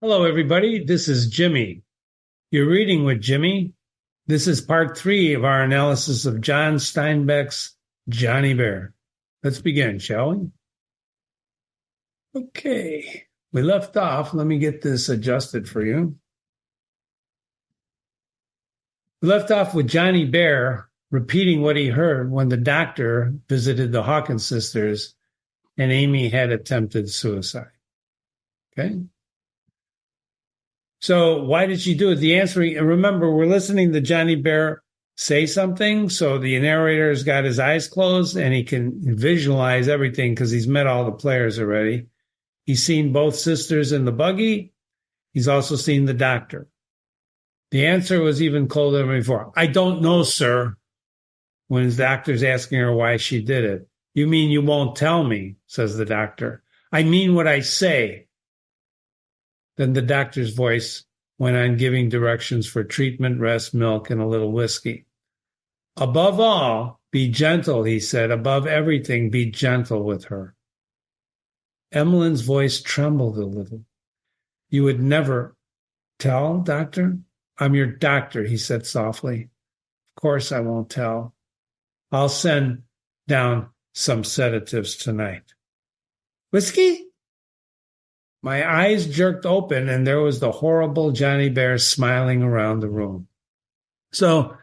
Hello, everybody. This is Jimmy. You're reading with Jimmy. This is part 3 of our analysis of John Steinbeck's Johnny Bear. Let's begin, shall we? Okay. We left off. Let me get this adjusted for you. We left off with Johnny Bear repeating what he heard when the doctor visited the Hawkins sisters and Amy had attempted suicide. Okay. So why did she do it? The answer, and remember, we're listening to Johnny Bear say something. So the narrator's got his eyes closed and he can visualize everything because he's met all the players already. He's seen both sisters in the buggy. He's also seen the doctor. The answer was even colder than before. I don't know, sir, when his doctor's asking her why she did it. You mean you won't tell me, says the doctor. I mean what I say. Then the doctor's voice went on giving directions for treatment, rest, milk, and a little whiskey. Above all, be gentle, he said. Above everything, be gentle with her. Emmeline's voice trembled a little. You would never tell, doctor? I'm your doctor, he said softly. Of course I won't tell. I'll send down some sedatives tonight. Whiskey? My eyes jerked open, and there was the horrible Johnny Bear smiling around the room. So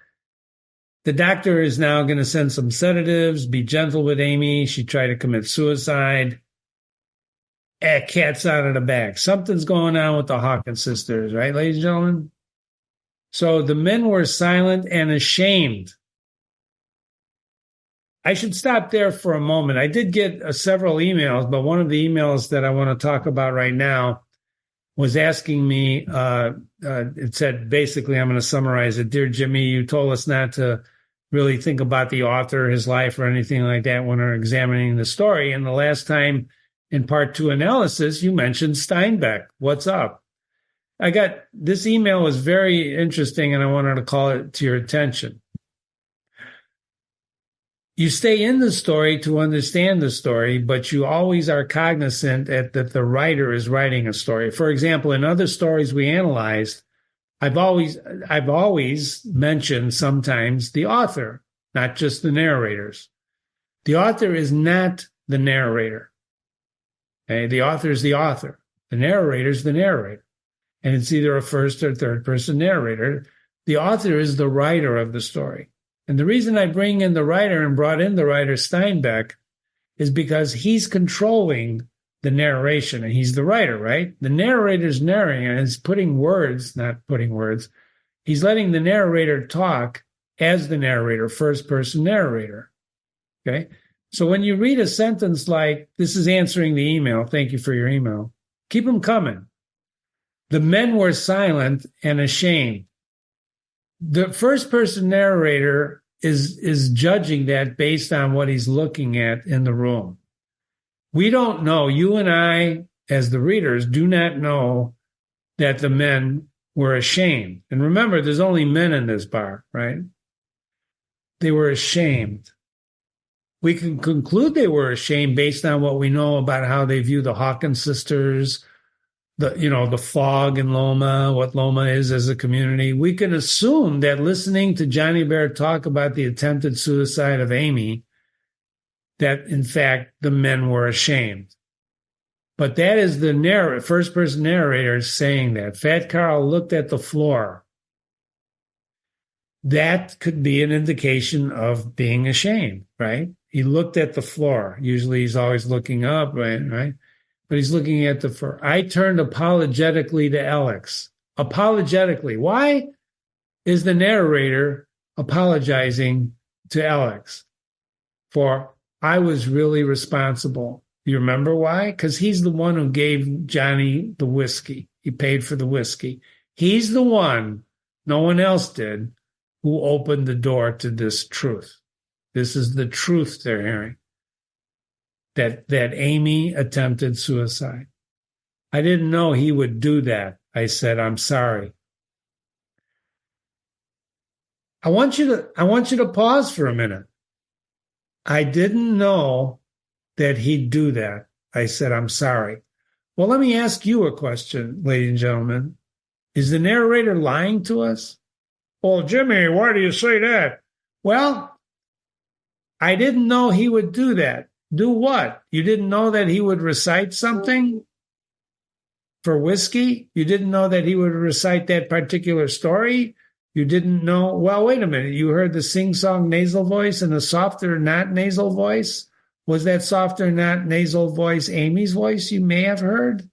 the doctor is now going to send some sedatives, be gentle with Amy. She tried to commit suicide. Cat's out of the bag. Something's going on with the Hawkins sisters, right, ladies and gentlemen? So the men were silent and ashamed. I should stop there for a moment. I did get several emails, but one of the emails that I want to talk about right now was asking me, it said, basically, I'm going to summarize it. Dear Jimmy, you told us not to really think about the author, his life, or anything like that when we're examining the story. And the last time in part 2 analysis, you mentioned Steinbeck. What's up? This email was very interesting, and I wanted to call it to your attention. You stay in the story to understand the story, but you always are cognizant that the writer is writing a story. For example, in other stories we analyzed, I've always mentioned sometimes the author, not just the narrators. The author is not the narrator. Okay? The author is the author. The narrator is the narrator. And it's either a first or third person narrator. The author is the writer of the story. And the reason I bring in the writer and brought in the writer Steinbeck is because he's controlling the narration, and he's the writer, right? The narrator's narrating, and he's not putting words. He's letting the narrator talk as the narrator, first person narrator. Okay? So when you read a sentence like, this is answering the email, thank you for your email, keep them coming. The men were silent and ashamed. The first person narrator is judging that based on what he's looking at in the room. We don't know, you and I, as the readers, do not know that the men were ashamed. And remember, there's only men in this bar, right? They were ashamed. We can conclude they were ashamed based on what we know about how they view the Hawkins sisters, the fog in Loma, what Loma is as a community. We can assume that listening to Johnny Bear talk about the attempted suicide of Amy, that in fact the men were ashamed. But that is the first person narrator saying that. Fat Carl looked at the floor. That could be an indication of being ashamed, right? He looked at the floor. Usually he's always looking up, right? But he's looking at the floor. I turned apologetically to Alex. Apologetically. Why is the narrator apologizing to Alex? For I was really responsible. You remember why? Because he's the one who gave Johnny the whiskey. He paid for the whiskey. He's the one, no one else did, who opened the door to this truth. This is the truth they're hearing. That Amy attempted suicide. I didn't know he would do that. I said, I'm sorry. I want you to pause for a minute. I didn't know that he'd do that. I said, I'm sorry. Well, let me ask you a question, ladies and gentlemen. Is the narrator lying to us? Well, Jimmy, why do you say that? Well, I didn't know he would do that. Do what? You didn't know that he would recite something for whiskey? You didn't know that he would recite that particular story? You didn't know? Well, wait a minute. You heard the sing-song nasal voice and the softer, not nasal voice? Was that softer, not nasal voice Amy's voice you may have heard?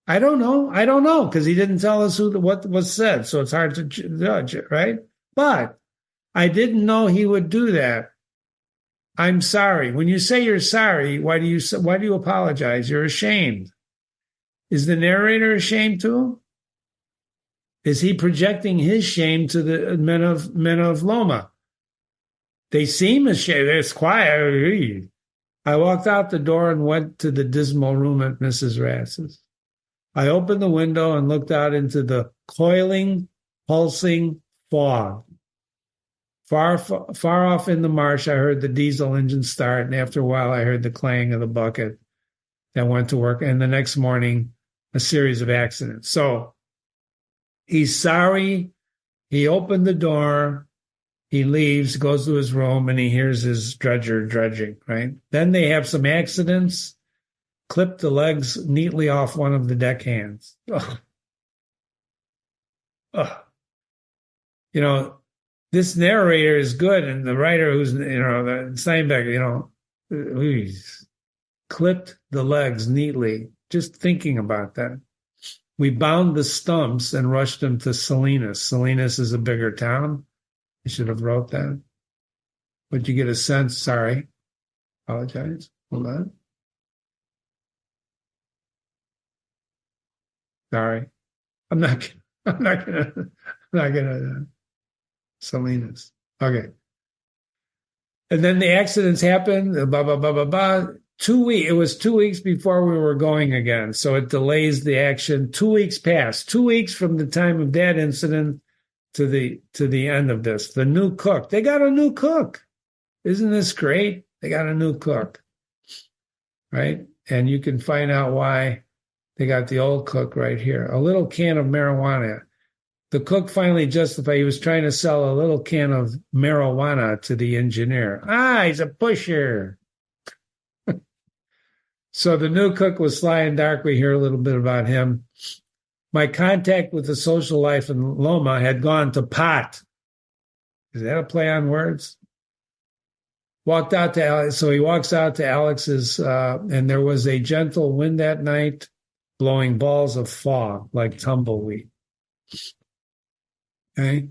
I don't know. I don't know because he didn't tell us what was said, so it's hard to judge it, right? But I didn't know he would do that. I'm sorry. When you say you're sorry, why do you apologize? You're ashamed. Is the narrator ashamed too? Is he projecting his shame to the men of Loma? They seem ashamed. It's quiet. I walked out the door and went to the dismal room at Mrs. Rass's. I opened the window and looked out into the coiling, pulsing fog. Far off in the marsh, I heard the diesel engine start, and after a while, I heard the clang of the bucket that went to work. And the next morning, a series of accidents. So he's sorry. He opened the door. He leaves, goes to his room, and he hears his dredger dredging, right? Then they have some accidents, clip the legs neatly off one of the deckhands. Ugh. Ugh. You know, this narrator is good, and the writer who's, the Steinbeck, he's clipped the legs neatly. Just thinking about that. We bound the stumps and rushed them to Salinas. Salinas is a bigger town. I should have wrote that. But you get a sense, sorry. Apologize. Hold on. Sorry. I'm not gonna Salinas. Okay. And then the accidents happened, blah, blah, blah, blah, blah. It was 2 weeks before we were going again. So it delays the action. 2 weeks passed. 2 weeks from the time of that incident to the end of this. The new cook. They got a new cook. Isn't this great? They got a new cook. Right? And you can find out why they got the old cook right here. A little can of marijuana. The cook finally justified he was trying to sell a little can of marijuana to the engineer. He's a pusher. So the new cook was sly and dark. We hear a little bit about him. My contact with the social life in Loma had gone to pot. Is that a play on words? Walked out to Alex. So he walks out to Alex's, and there was a gentle wind that night, blowing balls of fog like tumbleweed. Okay.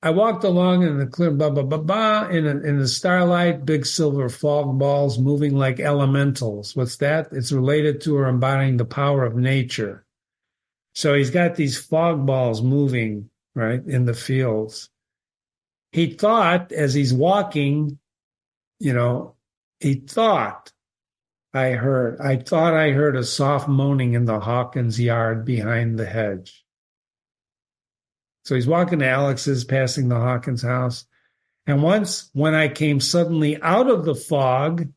I walked along in the clear, blah, blah, blah, blah, in the starlight, big silver fog balls moving like elementals. What's that? It's related to or embodying the power of nature. So he's got these fog balls moving, right, in the fields. He thought as he's walking, he thought I heard a soft moaning in the Hawkins yard behind the hedge. So he's walking to Alex's, passing the Hawkins house. And once, when I came suddenly out of the fog,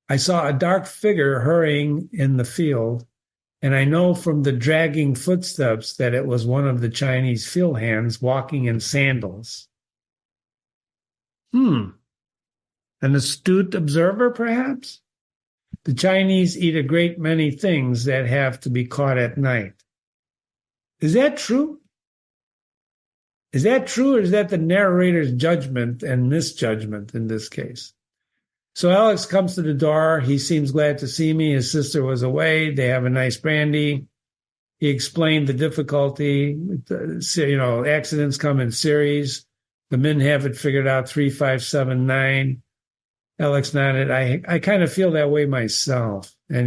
I saw a dark figure hurrying in the field. And I know from the dragging footsteps that it was one of the Chinese field hands walking in sandals. An astute observer, perhaps? The Chinese eat a great many things that have to be caught at night. Is that true? Is that true, or is that the narrator's judgment and misjudgment in this case? So Alex comes to the door. He seems glad to see me. His sister was away. They have a nice brandy. He explained the difficulty. Accidents come in series. The men have it figured out, 3, 5, 7, 9. Alex nodded. I kind of feel that way myself. And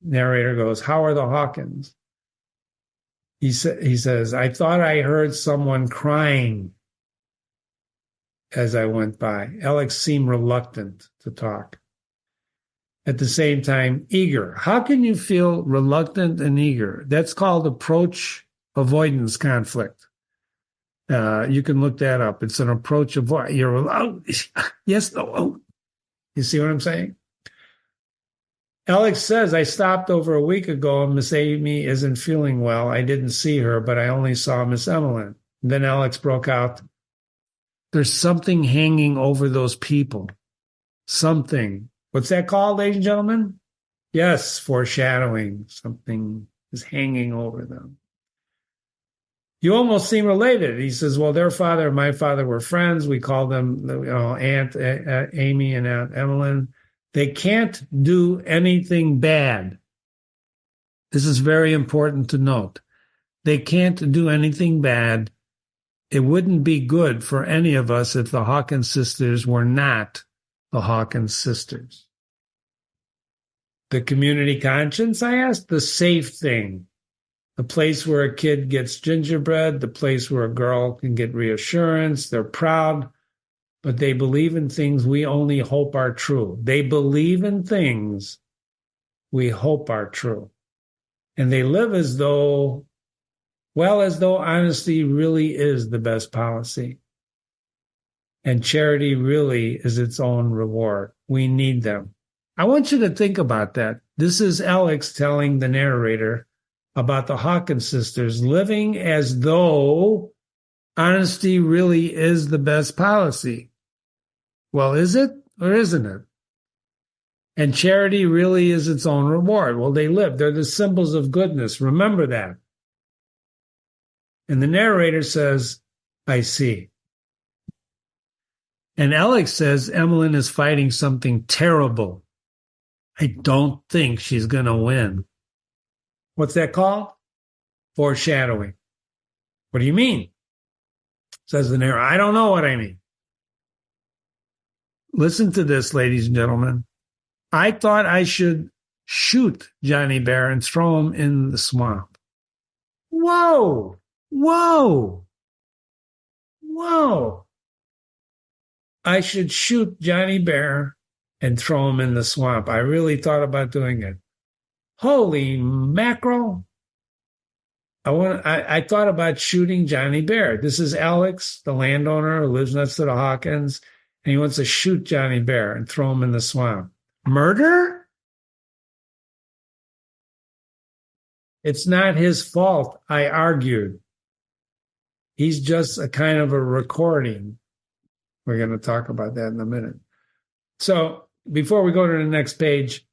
narrator goes, how are the Hawkins? He says, I thought I heard someone crying as I went by. Alex seemed reluctant to talk. At the same time, eager. How can you feel reluctant and eager? That's called approach avoidance conflict. You can look that up. It's an approach avoid. You're yes, no. You see what I'm saying? Alex says, I stopped over a week ago and Miss Amy isn't feeling well. I didn't see her, but I only saw Miss Evelyn. Then Alex broke out, there's something hanging over those people. Something. What's that called, ladies and gentlemen? Yes, foreshadowing. Something is hanging over them. You almost seem related. He says, well, their father and my father were friends. We called them Aunt Amy and Aunt Evelyn. They can't do anything bad. This is very important to note. They can't do anything bad. It wouldn't be good for any of us if the Hawkins sisters were not the Hawkins sisters. The community conscience, I asked, the safe thing. The place where a kid gets gingerbread, the place where a girl can get reassurance. They're proud, but they believe in things we only hope are true. They believe in things we hope are true. And they live as though honesty really is the best policy. And charity really is its own reward. We need them. I want you to think about that. This is Alex telling the narrator about the Hawkins sisters living as though honesty really is the best policy. Well, is it or isn't it? And charity really is its own reward. Well, they live. They're the symbols of goodness. Remember that. And the narrator says, I see. And Alex says, Evelyn is fighting something terrible. I don't think she's going to win. What's that called? Foreshadowing. What do you mean? Says the narrator. I don't know what I mean. Listen to this, ladies and gentlemen. I thought I should shoot Johnny Bear and throw him in the swamp. Whoa! Whoa! Whoa! I should shoot Johnny Bear and throw him in the swamp. I really thought about doing it. Holy mackerel. I thought about shooting Johnny Bear. This is Alex, the landowner who lives next to the Hawkins, and he wants to shoot Johnny Bear and throw him in the swamp. Murder? It's not his fault, I argued. He's just a kind of a recording. We're going to talk about that in a minute. So before we go to the next page,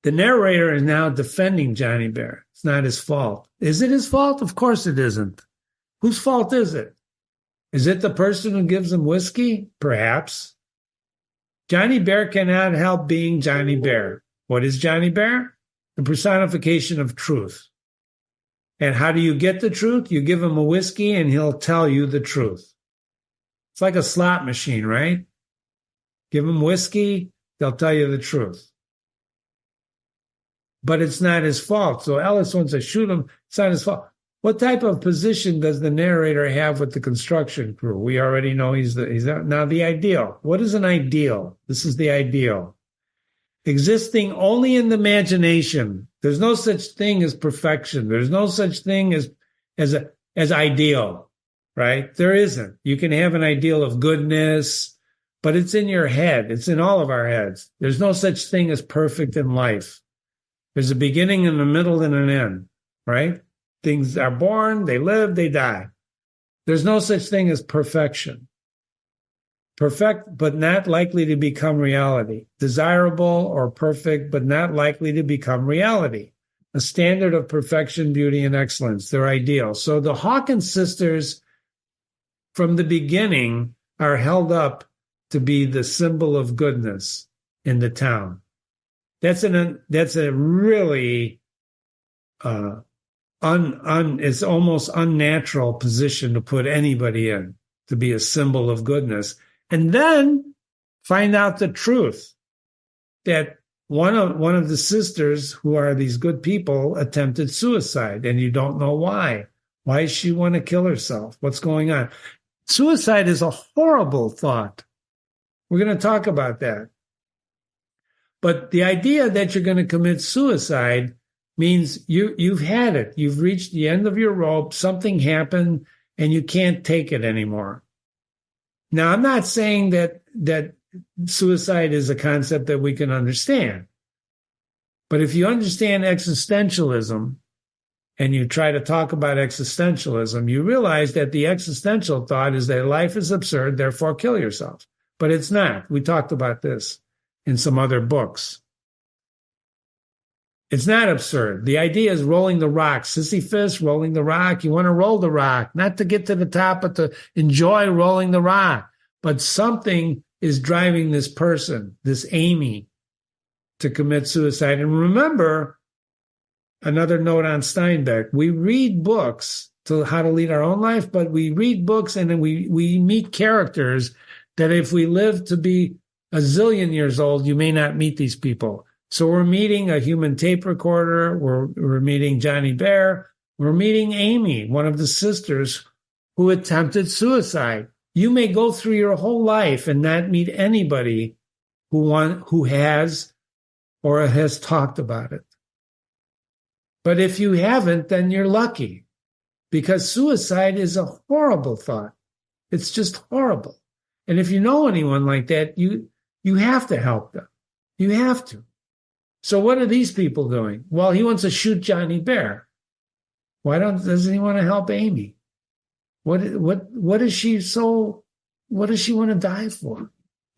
the narrator is now defending Johnny Bear. It's not his fault. Is it his fault? Of course it isn't. Whose fault is it? Is it the person who gives him whiskey? Perhaps. Johnny Bear cannot help being Johnny Bear. What is Johnny Bear? The personification of truth. And how do you get the truth? You give him a whiskey and he'll tell you the truth. It's like a slot machine, right? Give him whiskey, they'll tell you the truth. But it's not his fault. So Ellis wants to shoot him. It's not his fault. What type of position does the narrator have with the construction crew? We already know he's now the ideal. What is an ideal? This is the ideal. Existing only in the imagination. There's no such thing as perfection. There's no such thing as ideal, right? There isn't. You can have an ideal of goodness, but it's in your head. It's in all of our heads. There's no such thing as perfect in life. There's a beginning and a middle and an end, right? Things are born, they live, they die. There's no such thing as perfection. Perfect, but not likely to become reality. Desirable or perfect, but not likely to become reality. A standard of perfection, beauty, and excellence. They're ideal. So the Hawkins sisters, from the beginning, are held up to be the symbol of goodness in the town. That's a really it's almost unnatural position to put anybody in, to be a symbol of goodness. And then find out the truth that one of the sisters, who are these good people, attempted suicide, and you don't know why. Why does she want to kill herself? What's going on? Suicide is a horrible thought. We're going to talk about that. But the idea that you're going to commit suicide means you've had it. You've reached the end of your rope. Something happened, and you can't take it anymore. Now, I'm not saying that suicide is a concept that we can understand. But if you understand existentialism and you try to talk about existentialism, you realize that the existential thought is that life is absurd, therefore kill yourself. But it's not. We talked about this in some other books. It's not absurd. The idea is rolling the rock. Sisyphus, rolling the rock. You want to roll the rock, not to get to the top, but to enjoy rolling the rock. But something is driving this person, this Amy, to commit suicide. And remember, another note on Steinbeck, we read books to how to lead our own life, but we read books and then we meet characters that if we live to be a zillion years old, you may not meet these people. So we're meeting a human tape recorder. We're meeting Johnny Bear. We're meeting Amy, one of the sisters who attempted suicide. You may go through your whole life and not meet anybody who has or has talked about it. But if you haven't, then you're lucky, because suicide is a horrible thought. It's just horrible. And if you know anyone like that, you have to help them. You have to. So what are these people doing? Well, he wants to shoot Johnny Bear. Doesn't he want to help Amy? What is she what does she want to die for?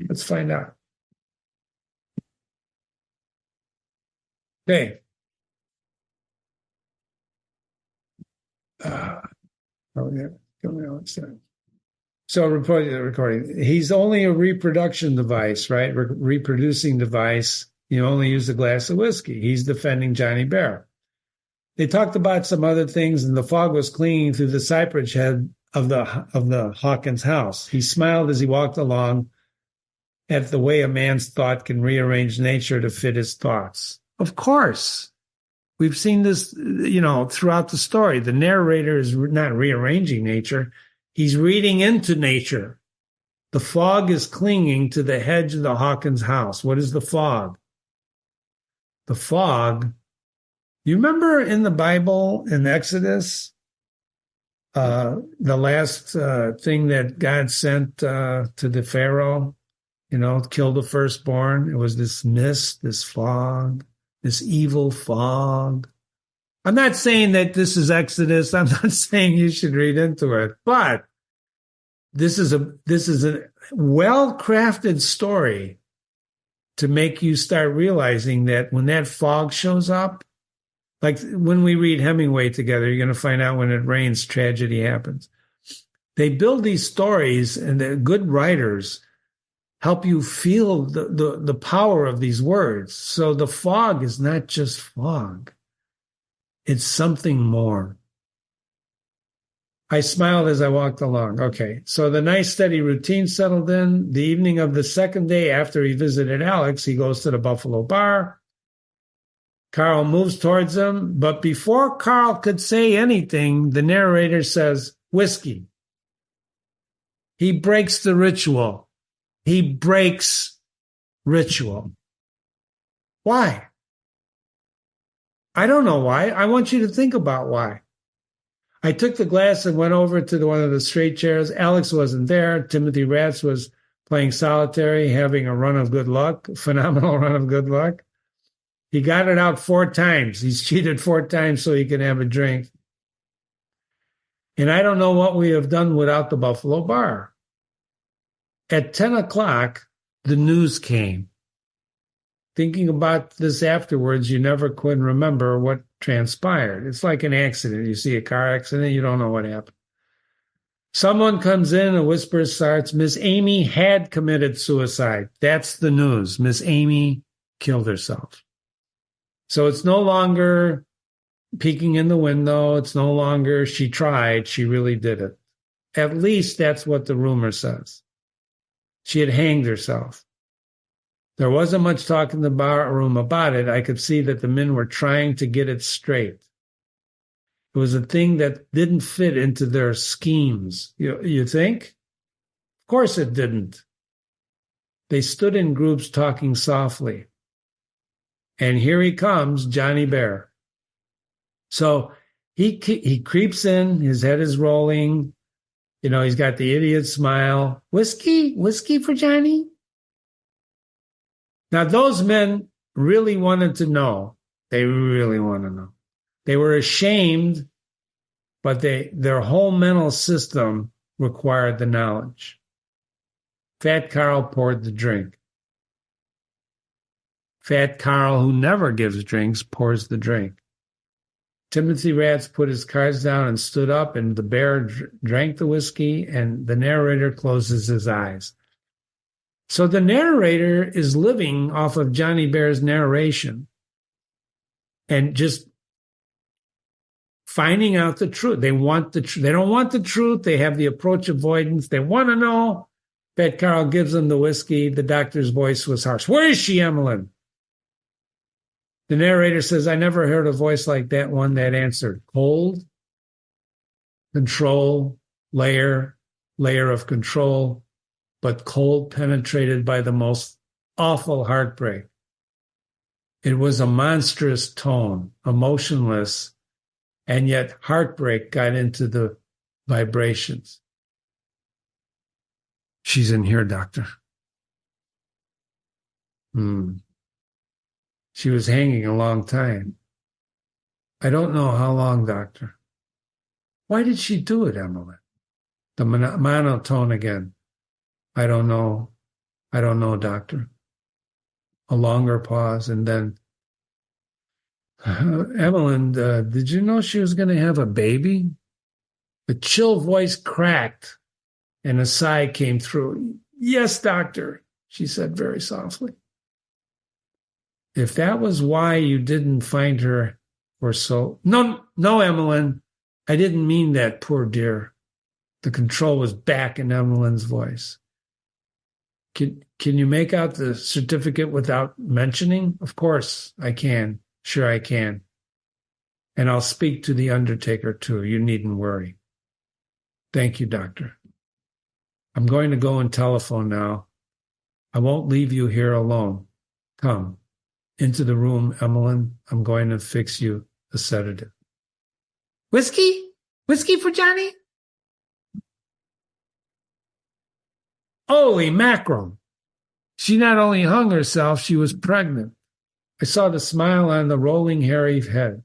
Let's find out. Okay. So recording. He's only a reproduction device, right? Reproducing device. You only use a glass of whiskey. He's defending Johnny Bear. They talked about some other things, and the fog was clinging through the cypress head of the Hawkins house. He smiled as he walked along at the way a man's thought can rearrange nature to fit his thoughts. Of course. We've seen this, throughout the story. The narrator is not rearranging nature. He's reading into nature. The fog is clinging to the hedge of the Hawkins house. What is the fog? The fog. You remember in the Bible, in Exodus, the last thing that God sent to the Pharaoh, kill the firstborn. It was this mist, this fog, this evil fog. I'm not saying that this is Exodus. I'm not saying you should read into it, but this is a well-crafted story to make you start realizing that when that fog shows up, like when we read Hemingway together, you're going to find out when it rains, tragedy happens. They build these stories, and the good writers help you feel the power of these words. So the fog is not just fog. It's something more. I smiled as I walked along. Okay, so the nice steady routine settled in. The evening of the second day after he visited Alex, he goes to the Buffalo Bar. Carl moves towards him, but before Carl could say anything, the narrator says, whiskey. He breaks the ritual. He breaks ritual. Why? I don't know why. I want you to think about why. I took the glass and went over to one of the straight chairs. Alex wasn't there. Timothy Ratz was playing solitary, having a run of good luck, phenomenal run of good luck. He got it out 4 times. He's cheated 4 times so he can have a drink. And I don't know what we have done without the Buffalo Bar. At 10 o'clock, the news came. Thinking about this afterwards, you never could remember what transpired. It's like an accident. You see a car accident, you don't know what happened. Someone comes in, a whisper starts, Miss Amy had committed suicide. That's the news. Miss Amy killed herself. So it's no longer peeking in the window. It's no longer she tried. She really did it. At least that's what the rumor says. She had hanged herself. There wasn't much talk in the bar room about it. I could see that the men were trying to get it straight. It was a thing that didn't fit into their schemes. You think? Of course it didn't. They stood in groups talking softly. And here he comes, Johnny Bear. So he creeps in, his head is rolling. He's got the idiot smile. Whiskey for Johnny? Now, those men really wanted to know. They really want to know. They were ashamed, but their whole mental system required the knowledge. Fat Carl poured the drink. Fat Carl, who never gives drinks, pours the drink. Timothy Ratz put his cards down and stood up, and the bear drank the whiskey, and the narrator closes his eyes. So the narrator is living off of Johnny Bear's narration and just finding out the truth. They want the truth. They don't want the truth. They have the approach avoidance. They want to know. Fat Carl gives them the whiskey. The doctor's voice was harsh. Where is she, Emmeline? The narrator says, I never heard a voice like that one that answered. Cold, control, layer of control, but cold, penetrated by the most awful heartbreak. It was a monstrous tone, emotionless, and yet heartbreak got into the vibrations. She's in here, doctor. She was hanging a long time. I don't know how long, doctor. Why did she do it, Emily? The monotone again. I don't know. I don't know, doctor. A longer pause, and then, Evelyn, did you know she was going to have a baby? The chill voice cracked, and a sigh came through. Yes, doctor, she said very softly. If that was why you didn't find her or so... No, Emmeline, I didn't mean that, poor dear. The control was back in Emmeline's voice. Can you make out the certificate without mentioning? Of course I can. Sure I can. And I'll speak to the undertaker too. You needn't worry. Thank you, doctor. I'm going to go and telephone now. I won't leave you here alone. Come. Into the room, Emmeline. I'm going to fix you a sedative. Whiskey? Whiskey for Johnny? Holy mackerel. She not only hung herself, she was pregnant. I saw the smile on the rolling, hairy head.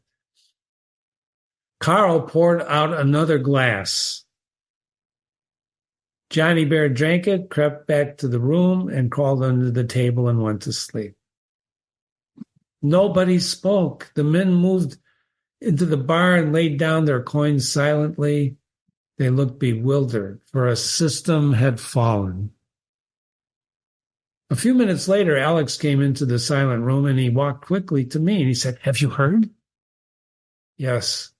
Carl poured out another glass. Johnny Bear drank it, crept back to the room, and crawled under the table and went to sleep. Nobody spoke. The men moved into the bar and laid down their coins silently. They looked bewildered, for a system had fallen. A few minutes later, Alex came into the silent room, and he walked quickly to me, and he said, Have you heard? Yes.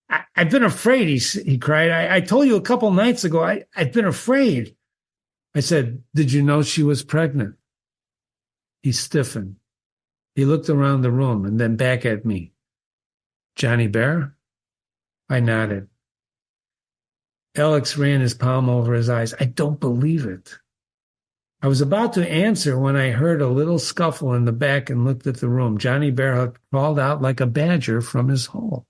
I've been afraid, he cried. I told you a couple nights ago, I've been afraid. I said, Did you know she was pregnant? He stiffened. He looked around the room and then back at me. Johnny Bear? I nodded. Alex ran his palm over his eyes. I don't believe it. I was about to answer when I heard a little scuffle in the back and looked at the room. Johnny Bear had crawled out like a badger from his hole.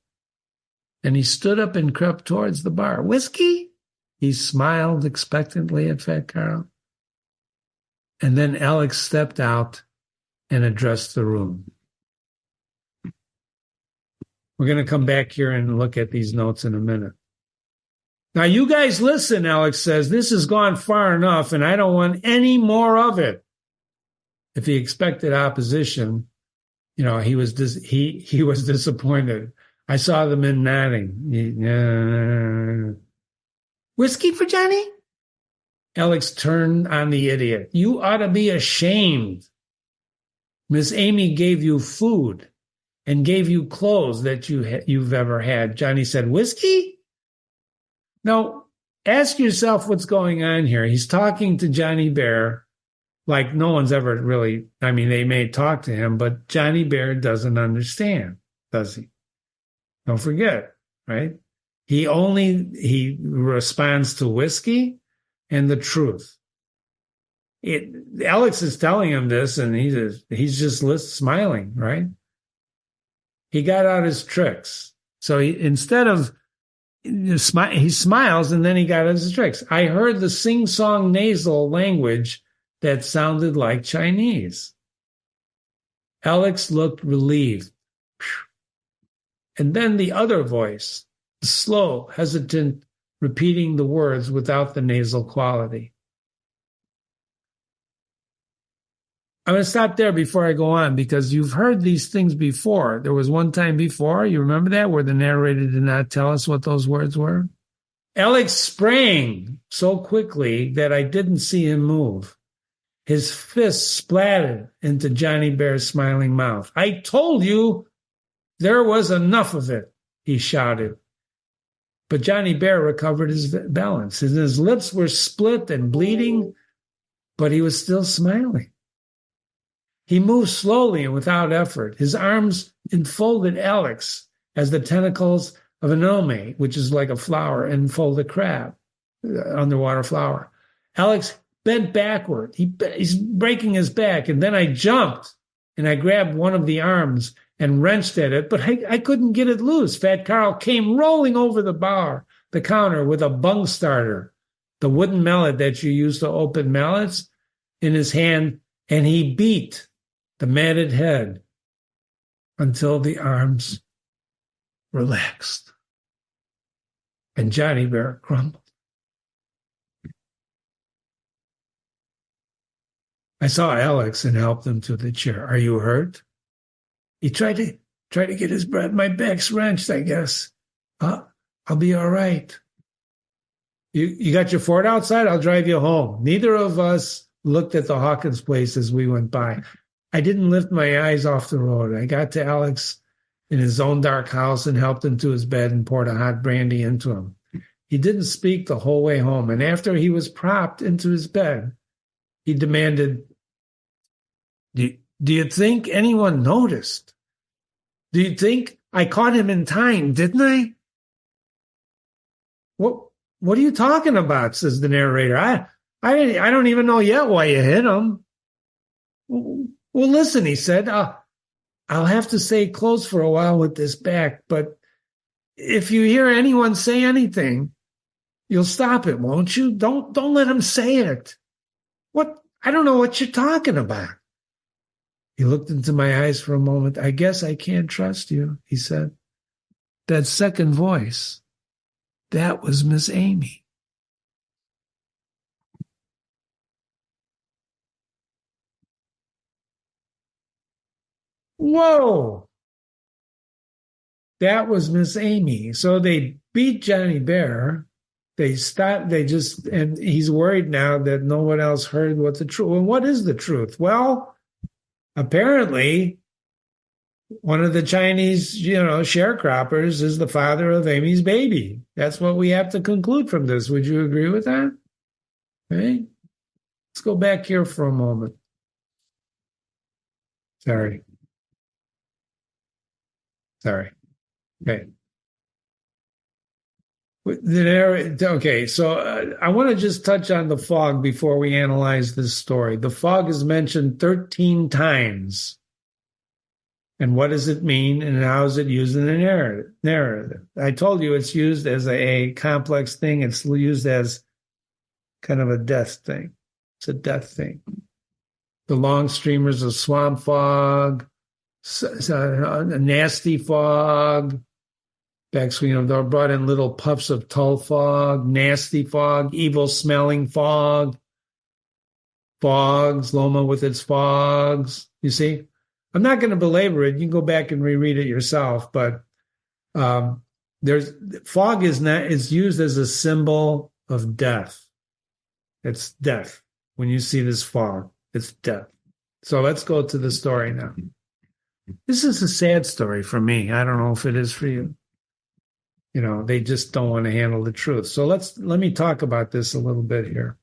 And he stood up and crept towards the bar. Whiskey? He smiled expectantly at Fat Carl. And then Alex stepped out and addressed the room. We're going to come back here and look at these notes in a minute. Now, you guys listen, Alex says. This has gone far enough, and I don't want any more of it. If he expected opposition, he was disappointed. I saw the men nodding. Whiskey for Johnny? Alex turned on the idiot. You ought to be ashamed. Miss Amy gave you food and gave you clothes that you've ever had. Johnny said, Whiskey? Now, ask yourself what's going on here. He's talking to Johnny Bear like no one's ever really, they may talk to him, but Johnny Bear doesn't understand, does he? Don't forget, right? He responds to whiskey and the truth. Alex is telling him this, and he's just smiling, right? He got out his tricks. So he smiles, and then he got out his tricks. I heard the sing-song nasal language that sounded like Chinese. Alex looked relieved. And then the other voice, slow, hesitant, repeating the words without the nasal quality. I'm going to stop there before I go on, because you've heard these things before. There was one time before, you remember that, where the narrator did not tell us what those words were? Alex sprang so quickly that I didn't see him move. His fist splattered into Johnny Bear's smiling mouth. I told you there was enough of it, he shouted. But Johnny Bear recovered his balance. His lips were split and bleeding, but he was still smiling. He moved slowly and without effort. His arms enfolded Alex as the tentacles of an ome, which is like a flower, enfold a crab, underwater flower. Alex bent backward. He's breaking his back. And then I jumped and I grabbed one of the arms and wrenched at it, but I couldn't get it loose. Fat Carl came rolling over the counter with a bung starter, the wooden mallet that you use to open mallets, in his hand, and he beat the matted head until the arms relaxed. And Johnny Bear crumbled. I saw Alex and helped him to the chair. Are you hurt? He tried to get his breath. My back's wrenched, I guess. I'll be all right. You got your Ford outside? I'll drive you home. Neither of us looked at the Hawkins place as we went by. I didn't lift my eyes off the road. I got to Alex in his own dark house and helped him to his bed and poured a hot brandy into him. He didn't speak the whole way home, and after he was propped into his bed, he demanded, Do you think anyone noticed? Do you think I caught him in time, didn't I? What are you talking about, says the narrator. I don't even know yet why you hit him. Well, listen, he said, I'll have to stay close for a while with this back, but if you hear anyone say anything, you'll stop it, won't you? Don't let him say it. What? I don't know what you're talking about. He looked into my eyes for a moment. I guess I can't trust you, he said. That second voice, that was Miss Amy. Whoa! That was Miss Amy. So they beat Johnny Bear. They stopped, and he's worried now that no one else heard what the truth. And what is the truth? Well, apparently, one of the Chinese, sharecroppers is the father of Amy's baby. That's what we have to conclude from this. Would you agree with that? Okay. Let's go back here for a moment. Sorry. Okay. Okay, so I want to just touch on the fog before we analyze this story. The fog is mentioned 13 times. And what does it mean, and how is it used in the narrative? I told you it's used as a complex thing. It's used as kind of a death thing. It's a death thing. The long streamers of swamp fog, a nasty fog. They're brought in little puffs of tull fog, nasty fog, evil-smelling fog, fogs, Loma with its fogs. You see? I'm not going to belabor it. You can go back and reread it yourself, but fog is used as a symbol of death. It's death. When you see this fog, it's death. So let's go to the story now. This is a sad story for me. I don't know if it is for you. They just don't want to handle the truth. So let me talk about this a little bit here.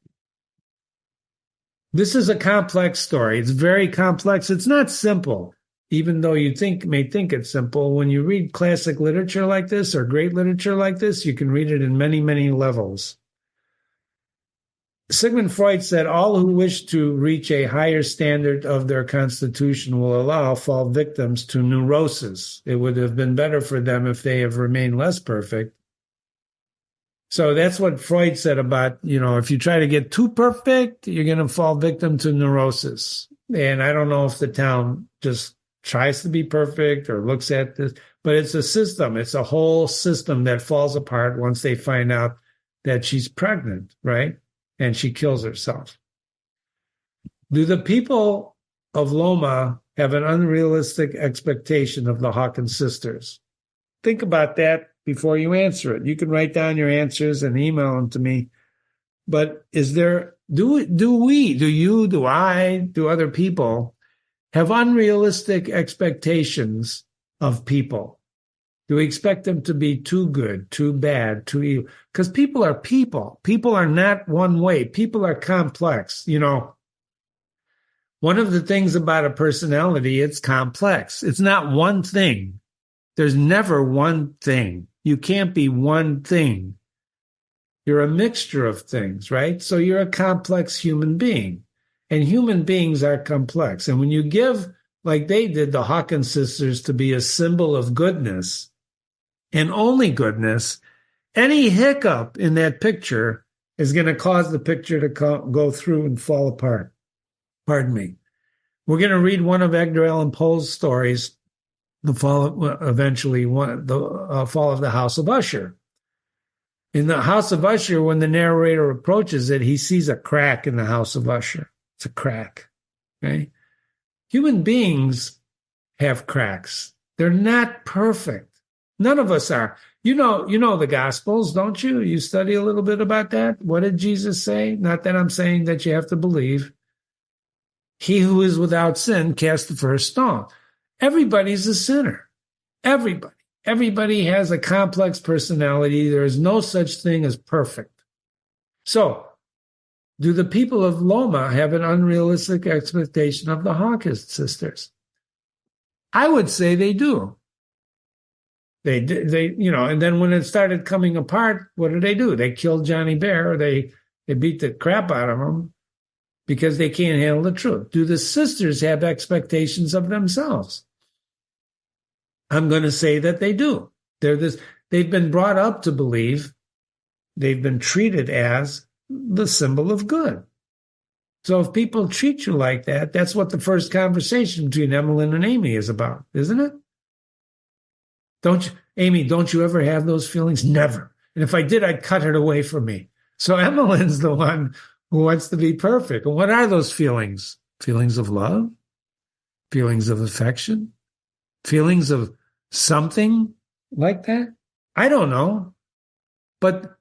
This is a complex story. It's very complex. It's not simple, even though you may think it's simple. When you read classic literature like this or great literature like this, you can read it in many, many levels. Sigmund Freud said, all who wish to reach a higher standard of their constitution will fall victims to neurosis. It would have been better for them if they have remained less perfect. So that's what Freud said about, if you try to get too perfect, you're going to fall victim to neurosis. And I don't know if the town just tries to be perfect or looks at this, but it's a system. It's a whole system that falls apart once they find out that she's pregnant, right? And she kills herself. Do the people of Loma have an unrealistic expectation of the Hawkins sisters? Think about that before you answer it. You can write down your answers and email them to me. But do you, do I, do other people have unrealistic expectations of people? Do we expect them to be too good, too bad, too evil? Because people are people. People are not one way. People are complex. One of the things about a personality, it's complex. It's not one thing. There's never one thing. You can't be one thing. You're a mixture of things, right? So you're a complex human being. And human beings are complex. And when you give, like they did, the Hawkins sisters to be a symbol of goodness and only goodness, any hiccup in that picture is going to cause the picture to go through and fall apart. Pardon me. We're going to read one of Edgar Allan Poe's stories, the fall of the House of Usher. In the House of Usher, when the narrator approaches it, he sees a crack in the House of Usher. It's a crack. Okay? Human beings have cracks. They're not perfect. None of us are. You know the Gospels, don't you? You study a little bit about that. What did Jesus say? Not that I'm saying that you have to believe. He who is without sin cast the first stone. Everybody's a sinner. Everybody. Everybody has a complex personality. There is no such thing as perfect. So, do the people of Loma have an unrealistic expectation of the Hawkins sisters? I would say they do. They and then when it started coming apart, what do? They killed Johnny Bear. They beat the crap out of him because they can't handle the truth. Do the sisters have expectations of themselves? I'm going to say that they do. They've been brought up to believe, they've been treated as the symbol of good. So if people treat you like that, that's what the first conversation between Emmeline and Amy is about, isn't it? Amy, don't you ever have those feelings? Never. And if I did, I'd cut it away from me. So Emmeline's the one who wants to be perfect. And what are those feelings? Feelings of love? Feelings of affection? Feelings of something like that? I don't know. But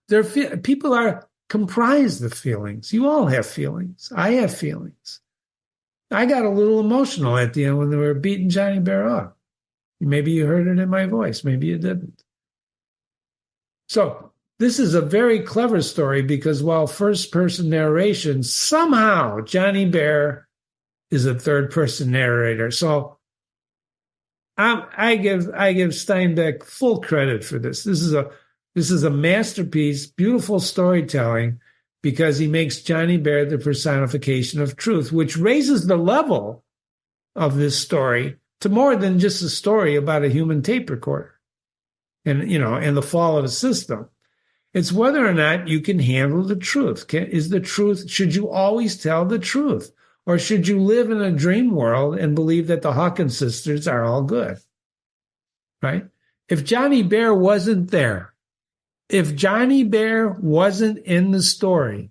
people are comprised of feelings. You all have feelings. I have feelings. I got a little emotional at the end when they were beating Johnny Bear up. Maybe you heard it in my voice. Maybe you didn't. So this is a very clever story because while first-person narration, somehow Johnny Bear is a third-person narrator. So I give Steinbeck full credit for this. This is a masterpiece, beautiful storytelling, because he makes Johnny Bear the personification of truth, which raises the level of this story to more than just a story about a human tape recorder and the fall of a system. It's whether or not you can handle the truth. Should you always tell the truth? Or should you live in a dream world and believe that the Hawkins sisters are all good? Right? If Johnny Bear wasn't there, if Johnny Bear wasn't in the story,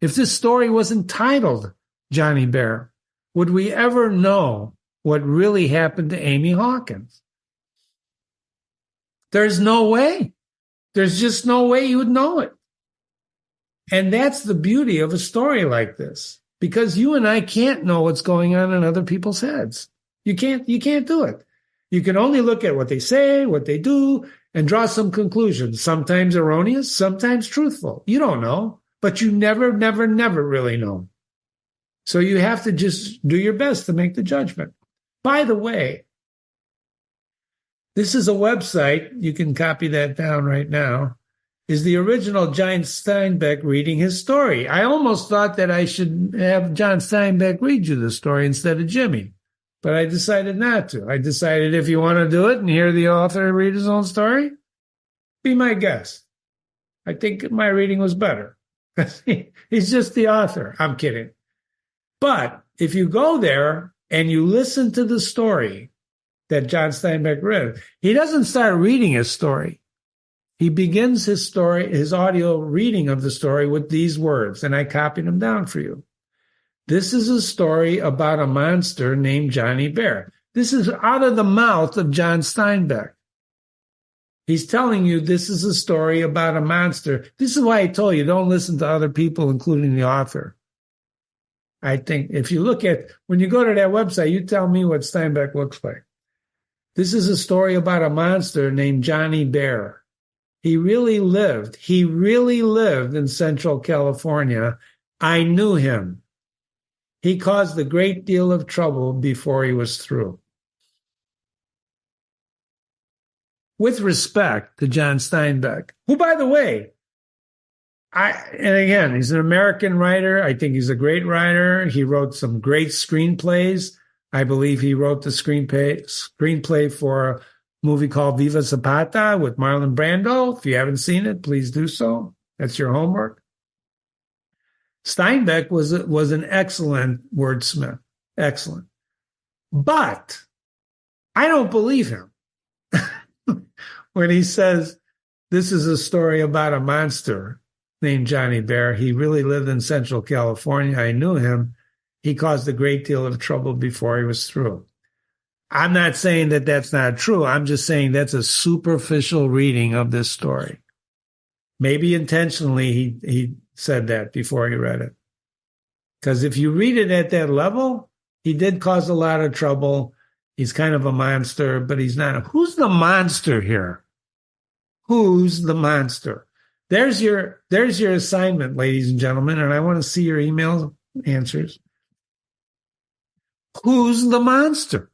if this story wasn't titled Johnny Bear, would we ever know what really happened to Amy Hawkins? There's no way. There's just no way you would know it. And that's the beauty of a story like this, because you and I can't know what's going on in other people's heads. You can't do it. You can only look at what they say, what they do, and draw some conclusions, sometimes erroneous, sometimes truthful. You don't know, but you never really know. So you have to just do your best to make the judgment. By the way, this is a website, you can copy that down right now, is the original John Steinbeck reading his story. I almost thought that I should have John Steinbeck read you the story instead of Jimmy, but I decided not to. I decided if you want to do it and hear the author read his own story, be my guest. I think my reading was better. He's just the author. I'm kidding. But if you go there and you listen to the story that John Steinbeck read, he doesn't start reading his story. He begins his story, his audio reading of the story with these words, and I copied them down for you. This is a story about a monster named Johnny Bear. This is out of the mouth of John Steinbeck. He's telling you this is a story about a monster. This is why I told you don't listen to other people, including the author. I think if you look at, when you go to that website, you tell me what Steinbeck looks like. This is a story about a monster named Johnny Bear. He really lived in Central California. I knew him. He caused a great deal of trouble before he was through. With respect to John Steinbeck, who, by the way, and again, he's an American writer. I think he's a great writer. He wrote some great screenplays. I believe he wrote the screenplay for a movie called Viva Zapata with Marlon Brando. If you haven't seen it, please do so. That's your homework. Steinbeck was an excellent wordsmith. Excellent. But I don't believe him when he says this is a story about a monster named Johnny Bear. He really lived in Central California. I knew him. He caused a great deal of trouble before he was through. I'm not saying that that's not true. I'm just saying that's a superficial reading of this story. Maybe intentionally he said that before he read it. Because if you read it at that level, he did cause a lot of trouble. He's kind of a monster, but he's not. Who's the monster here? Who's the monster? There's your assignment, ladies and gentlemen, and I want to see your email answers. Who's the monster?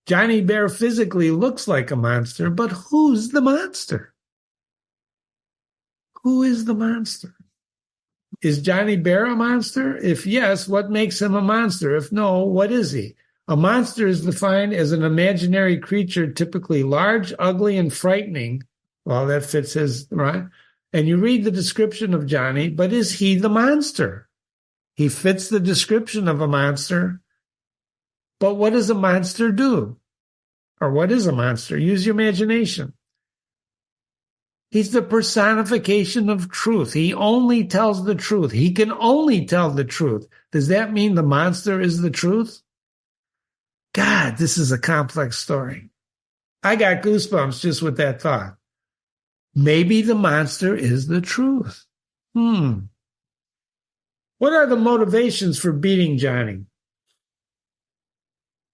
Johnny Bear physically looks like a monster, but who's the monster? Who is the monster? Is Johnny Bear a monster? If yes, what makes him a monster? If no, what is he? A monster is defined as an imaginary creature, typically large, ugly, and frightening. Well, that fits his, right? And you read the description of Johnny, but is he the monster? He fits the description of a monster. But what does a monster do? Or what is a monster? Use your imagination. He's the personification of truth. He only tells the truth. He can only tell the truth. Does that mean the monster is the truth? God, this is a complex story. I got goosebumps just with that thought. Maybe the monster is the truth. What are the motivations for beating Johnny?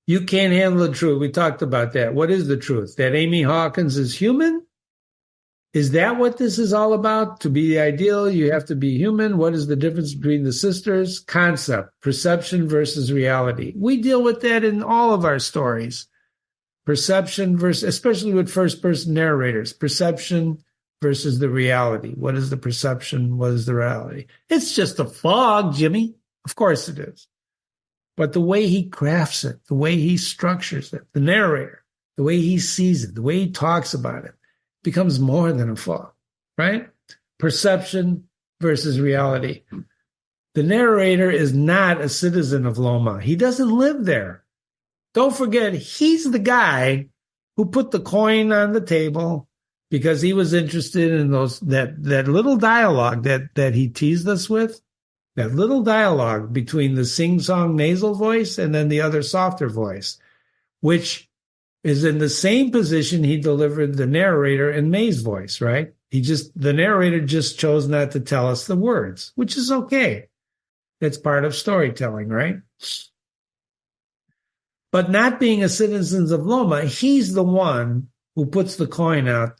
You can't handle the truth. We talked about that. What is the truth? That Amy Hawkins is human? Is that what this is all about? To be the ideal, you have to be human. What is the difference between the sisters? Concept, perception versus reality. We deal with that in all of our stories. Perception versus, especially with first-person narrators, perception versus the reality. What is the perception? What is the reality? It's just a fog, Jimmy. Of course it is. But the way he crafts it, the way he structures it, the narrator, the way he sees it, the way he talks about it, becomes more than a fog, right? Perception versus reality. The narrator is not a citizen of Loma. He doesn't live there. Don't forget, he's the guy who put the coin on the table because he was interested in that little dialogue that he teased us with, that little dialogue between the sing-song nasal voice and then the other softer voice, which is in the same position he delivered the narrator in May's voice, right? The narrator just chose not to tell us the words, which is okay. That's part of storytelling, right? But not being a citizen of Loma, he's the one who puts the coin out.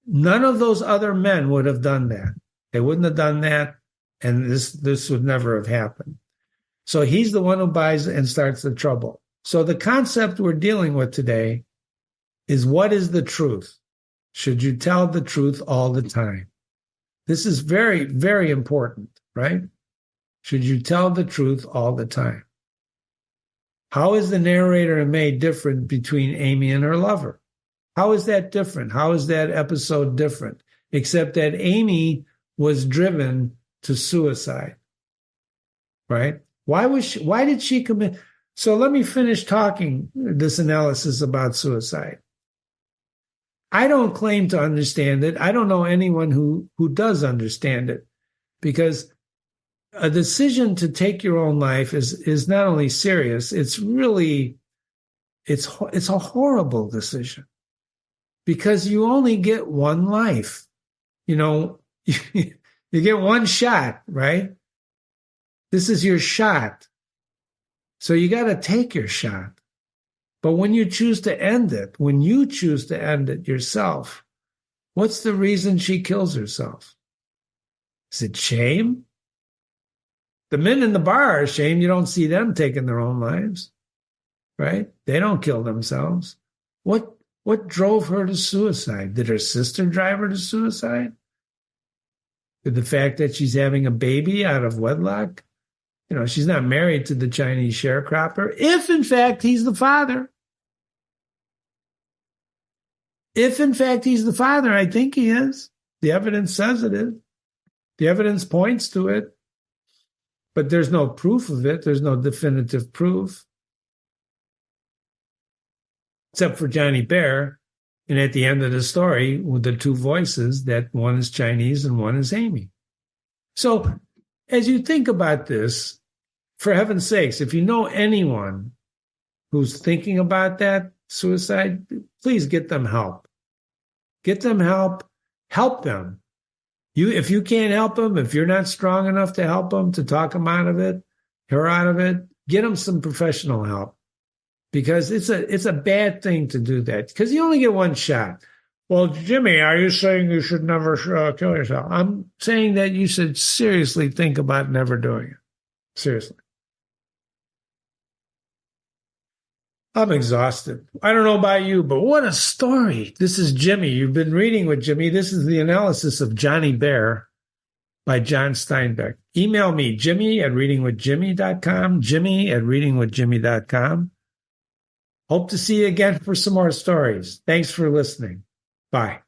None of those other men would have done that. They wouldn't have done that, and this would never have happened. So he's the one who buys and starts the trouble. So the concept we're dealing with today is, what is the truth? Should you tell the truth all the time? This is very, very important, right? Should you tell the truth all the time? How is the narrator in May different between Amy and her lover? How is that different? How is that episode different? except that Amy was driven to suicide, right? Why did she commit? So let me finish talking this analysis about suicide. I don't claim to understand it. I don't know anyone who does understand it, because a decision to take your own life is not only serious, it's a horrible decision, because you only get one life. You get one shot, right? This is your shot. So you got to take your shot. But when you choose to end it, yourself, what's the reason she kills herself? Is it shame? The men in the bar are ashamed. You don't see them taking their own lives, right? They don't kill themselves. What drove her to suicide? Did her sister drive her to suicide? Did the fact that she's having a baby out of wedlock? She's not married to the Chinese sharecropper, if in fact he's the father. If in fact he's the father, I think he is. The evidence says it is. The evidence points to it. But there's no proof of it. There's no definitive proof. Except for Johnny Bear. And at the end of the story, with the two voices, that one is Chinese and one is Amy. So as you think about this, for heaven's sakes, if you know anyone who's thinking about that suicide, please get them help. Get them help. Help them. If you can't help them, if you're not strong enough to help them, to talk them out of it, her out of it, get them some professional help. Because it's a bad thing to do that. Because you only get one shot. Well, Jimmy, are you saying you should never kill yourself? I'm saying that you should seriously think about never doing it. Seriously. I'm exhausted. I don't know about you, but what a story. This is Jimmy. You've been reading with Jimmy. This is the analysis of Johnny Bear by John Steinbeck. Email me, jimmy@readingwithjimmy.com, jimmy@readingwithjimmy.com. Hope to see you again for some more stories. Thanks for listening. Bye.